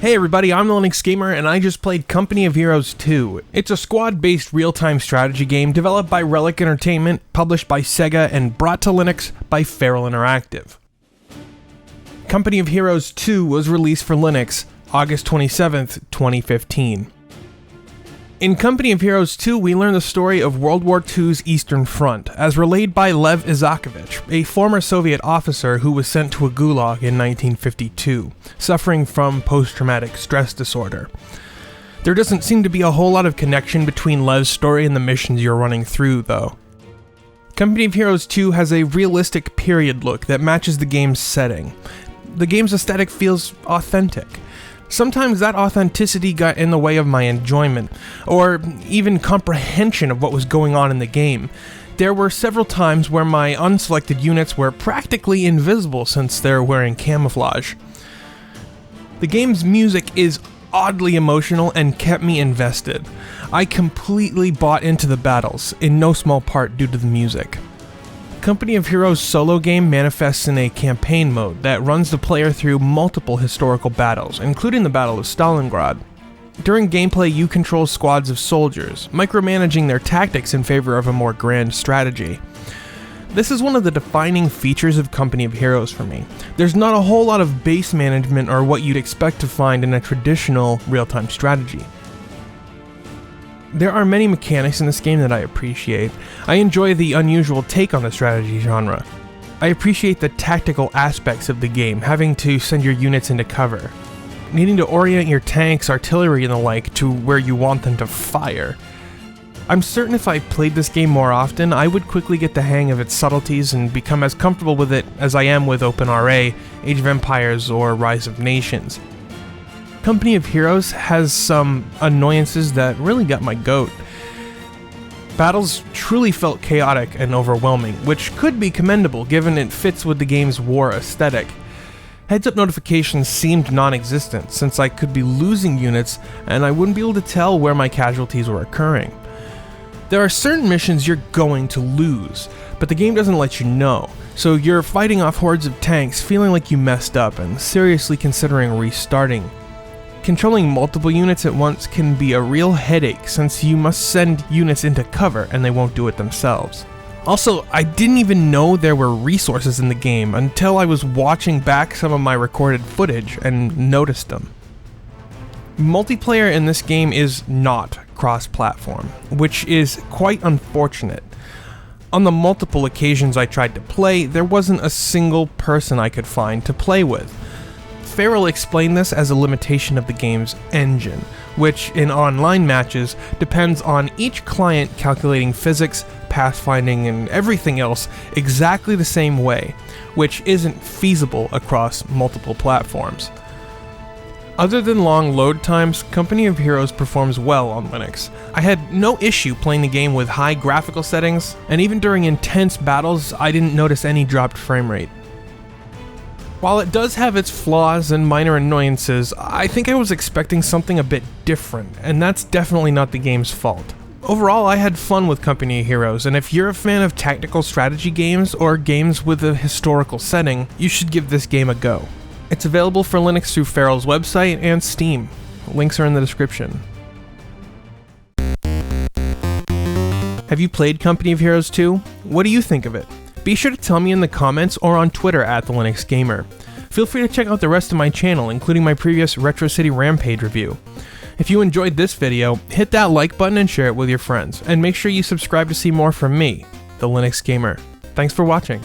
Hey everybody, I'm the Linux Gamer, and I just played Company of Heroes 2. It's a squad-based real-time strategy game developed by Relic Entertainment, published by Sega, and brought to Linux by Feral Interactive. Company of Heroes 2 was released for Linux August 27th, 2015. In Company of Heroes 2, we learn the story of World War II's Eastern Front, as relayed by Lev Izakovich, a former Soviet officer who was sent to a gulag in 1952, suffering from post-traumatic stress disorder. There doesn't seem to be a whole lot of connection between Lev's story and the missions you're running through, though. Company of Heroes 2 has a realistic period look that matches the game's setting. The game's aesthetic feels authentic. Sometimes that authenticity got in the way of my enjoyment, or even comprehension of what was going on in the game. There were several times where my unselected units were practically invisible since they're wearing camouflage. The game's music is oddly emotional and kept me invested. I completely bought into the battles, in no small part due to the music. Company of Heroes solo game manifests in a campaign mode that runs the player through multiple historical battles, including the Battle of Stalingrad. During gameplay, you control squads of soldiers, micromanaging their tactics in favor of a more grand strategy. This is one of the defining features of Company of Heroes for me. There's not a whole lot of base management or what you'd expect to find in a traditional real-time strategy. There are many mechanics in this game that I appreciate. I enjoy the unusual take on the strategy genre. I appreciate the tactical aspects of the game, having to send your units into cover, needing to orient your tanks, artillery, and the like to where you want them to fire. I'm certain if I played this game more often, I would quickly get the hang of its subtleties and become as comfortable with it as I am with OpenRA, Age of Empires, or Rise of Nations. Company of Heroes has some annoyances that really got my goat. Battles truly felt chaotic and overwhelming, which could be commendable given it fits with the game's war aesthetic. Heads-up notifications seemed non-existent since I could be losing units and I wouldn't be able to tell where my casualties were occurring. There are certain missions you're going to lose, but the game doesn't let you know, so you're fighting off hordes of tanks feeling like you messed up and seriously considering restarting. Controlling multiple units at once can be a real headache since you must send units into cover and they won't do it themselves. Also, I didn't even know there were resources in the game until I was watching back some of my recorded footage and noticed them. Multiplayer in this game is not cross-platform, which is quite unfortunate. On the multiple occasions I tried to play, there wasn't a single person I could find to play with. Feral explained this as a limitation of the game's engine, which in online matches depends on each client calculating physics, pathfinding, and everything else exactly the same way, which isn't feasible across multiple platforms. Other than long load times, Company of Heroes performs well on Linux. I had no issue playing the game with high graphical settings, and even during intense battles, I didn't notice any dropped frame rate. While it does have its flaws and minor annoyances, I think I was expecting something a bit different, and that's definitely not the game's fault. Overall, I had fun with Company of Heroes, and if you're a fan of tactical strategy games or games with a historical setting, you should give this game a go. It's available for Linux through Feral's website and Steam. Links are in the description. Have you played Company of Heroes 2? What do you think of it? Be sure to tell me in the comments or on Twitter at the Linux Gamer. Feel free to check out the rest of my channel, including my previous Retro City Rampage review. If you enjoyed this video, hit that like button and share it with your friends, and make sure you subscribe to see more from me, the Linux Gamer. Thanks for watching.